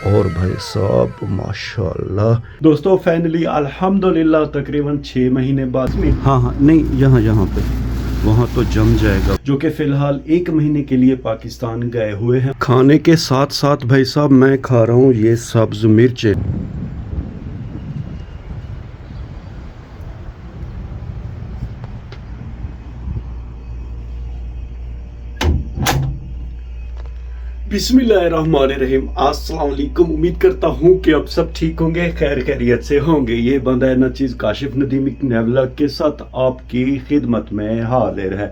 اور بھائی صاحب ماشاءاللہ دوستو فائنلی الحمدللہ تقریباً 6 مہینے بعد میں ہاں نہیں یہاں پہ وہاں تو جم جائے گا، جو کہ فی الحال 1 مہینے کے لیے پاکستان گئے ہوئے ہیں۔ کھانے کے ساتھ ساتھ بھائی صاحب میں کھا رہا ہوں یہ سبز مرچیں۔ بسم اللہ الرحمن الرحیم، السلام علیکم۔ امید کرتا ہوں کہ اب سب ٹھیک ہوں گے، خیر خیریت سے ہوں گے۔ یہ بندہ ہے نچیز کاشف ندیم ایک نئے ولاگ کے ساتھ آپ کی خدمت میں حاضر ہے۔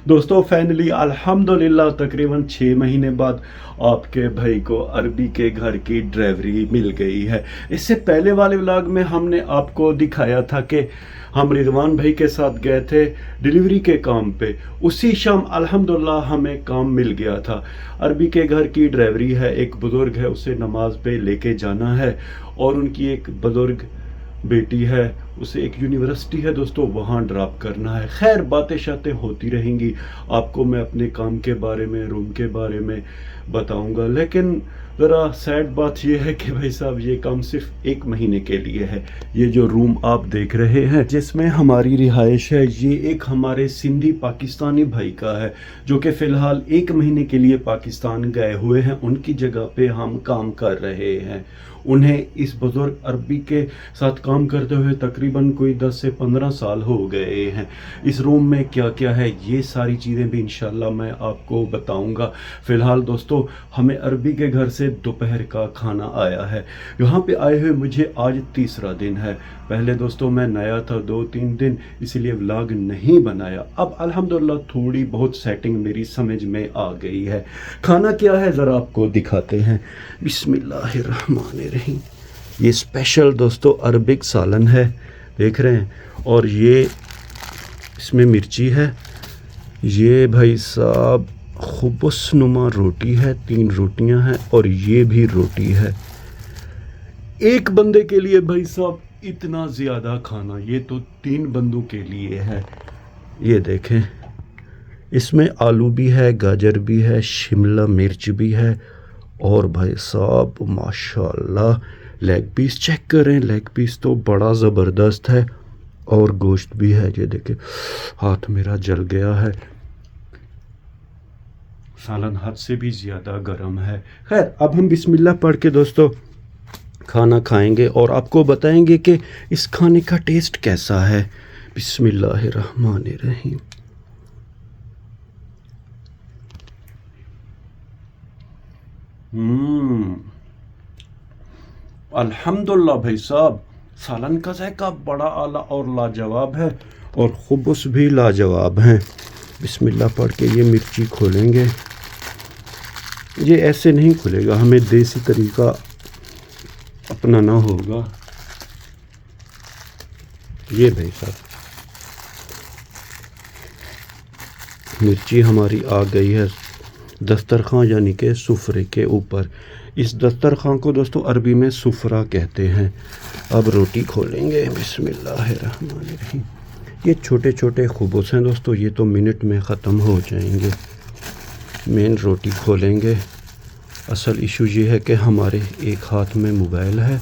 دوستو فائنلی الحمدللہ تقریباً 6 مہینے بعد آپ کے بھائی کو عربی کے گھر کی ڈرائیوری مل گئی ہے۔ اس سے پہلے والے ولاگ میں ہم نے آپ کو دکھایا تھا کہ ہم رضوان بھائی کے ساتھ گئے تھے ڈیلیوری کے کام پہ، اسی شام الحمدللہ ہمیں کام مل گیا تھا۔ عربی کے گھر کی ڈرائیوری ہے، ایک بزرگ ہے، اسے نماز پہ لے کے جانا ہے، اور ان کی ایک بزرگ بیٹی ہے، اسے ایک یونیورسٹی ہے دوستو، وہاں ڈراپ کرنا ہے۔ خیر باتیں شاتیں ہوتی رہیں گی، آپ کو میں اپنے کام کے بارے میں، روم کے بارے میں بتاؤں گا، لیکن ذرا سیڈ بات یہ ہے کہ بھائی صاحب یہ کام صرف 1 مہینے کے لیے ہے۔ یہ جو روم آپ دیکھ رہے ہیں جس میں ہماری رہائش ہے، یہ ایک ہمارے سندھی پاکستانی بھائی کا ہے، جو کہ فی الحال 1 مہینے کے لیے پاکستان گئے ہوئے ہیں۔ ان کی جگہ پہ ہم کام کر رہے ہیں۔ انہیں اس بزرگ عربی کے ساتھ کام کرتے ہوئے تقریباً کوئی 10 سے 15 سال ہو گئے ہیں۔ اس روم میں کیا کیا ہے یہ ساری چیزیں بھی انشاءاللہ میں آپ کو بتاؤں گا۔ فی الحال دوستو ہمیں عربی کے گھر سے دوپہر کا کھانا آیا ہے۔ یہاں پہ آئے ہوئے مجھے آج تیسرا دن ہے۔ پہلے دوستو میں نیا تھا 2-3 دن، اس لیے ولاگ نہیں بنایا۔ اب الحمدللہ تھوڑی بہت سیٹنگ میری سمجھ میں آ گئی ہے۔ کھانا کیا ہے ذرا آپ کو دکھاتے ہیں۔ بسم اللہ الرحمن الرحیم۔ یہ اسپیشل دوستو عربک سالن ہے، دیکھ رہے ہیں، اور یہ اس میں مرچی ہے۔ یہ بھائی صاحب خبز نما روٹی ہے، 3 روٹیاں ہیں، اور یہ بھی روٹی ہے۔ ایک بندے کے لیے بھائی صاحب اتنا زیادہ کھانا، یہ تو 3 بندوں کے لیے ہے۔ یہ دیکھیں، اس میں آلو بھی ہے، گاجر بھی ہے، شملہ مرچ بھی ہے، اور بھائی صاحب ماشاءاللہ لیگ پیس چیک کریں، لیگ پیس تو بڑا زبردست ہے، اور گوشت بھی ہے۔ یہ دیکھیں ہاتھ میرا جل گیا ہے، سالن حد سے بھی زیادہ گرم ہے۔ خیر اب ہم بسم اللہ پڑھ کے دوستو کھانا کھائیں گے اور آپ کو بتائیں گے کہ اس کھانے کا ٹیسٹ کیسا ہے۔ بسم اللہ الرحمن الرحیم۔ الحمدللہ بھائی صاحب سالن کا ذائقہ بڑا اعلیٰ اور لاجواب ہے، اور خبز بھی لاجواب ہیں۔ بسم اللہ پڑھ کے یہ مرچی کھولیں گے۔ یہ ایسے نہیں کھلے گا، ہمیں دیسی طریقہ اپنانا ہوگا۔ یہ بھائی صاحب مرچی ہماری آ گئی ہے دسترخوان یعنی کہ سفرے کے اوپر۔ اس دسترخوان کو دوستو عربی میں سفرہ کہتے ہیں۔ اب روٹی کھولیں گے، بسم اللہ الرحمن الرحیم۔ یہ چھوٹے چھوٹے خبز ہیں دوستو، یہ تو منٹ میں ختم ہو جائیں گے۔ مین روٹی کھولیں گے۔ اصل ایشو یہ ہے کہ ہمارے ایک ہاتھ میں موبائل ہے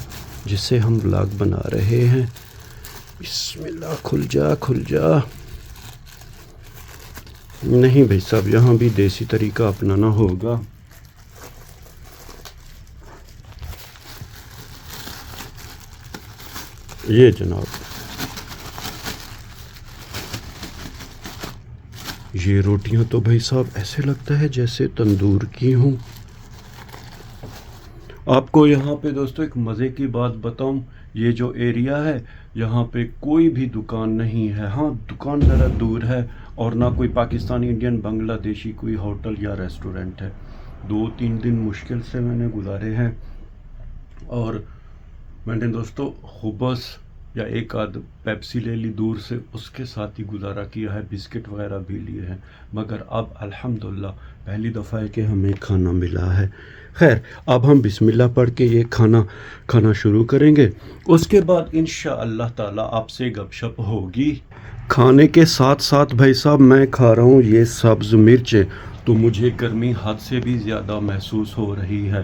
جس سے ہم ولاگ بنا رہے ہیں۔ بسم اللہ، کھل جا کھل جا۔ نہیں بھائی صاحب یہاں بھی دیسی طریقہ اپنانا ہوگا۔ یہ جناب یہ روٹیاں تو بھائی صاحب ایسے لگتا ہے جیسے تندور کی ہوں۔ آپ کو یہاں پہ دوستو ایک مزے کی بات بتاؤں، یہ جو ایریا ہے یہاں پہ کوئی بھی دکان نہیں ہے۔ ہاں دکان ذرا دور ہے، اور نہ کوئی پاکستانی، انڈین، بنگلہ دیشی کوئی ہوٹل یا ریسٹورنٹ ہے۔ 2-3 دن مشکل سے میں نے گزارے ہیں، اور میں نے دوستو خبز یا ایک آدھ پیپسی لے لی دور سے، اس کے ساتھ ہی گزارا کیا ہے، بسکٹ وغیرہ بھی لیے ہیں، مگر اب الحمدللہ پہلی دفعہ ہے کہ ہمیں کھانا ملا ہے۔ خیر اب ہم بسم اللہ پڑھ کے یہ کھانا شروع کریں گے، اس کے بعد انشاءاللہ تعالی آپ سے گپ شپ ہوگی۔ کھانے کے ساتھ ساتھ بھائی صاحب میں کھا رہا ہوں یہ سبز مرچیں، تو مجھے گرمی حد سے بھی زیادہ محسوس ہو رہی ہے۔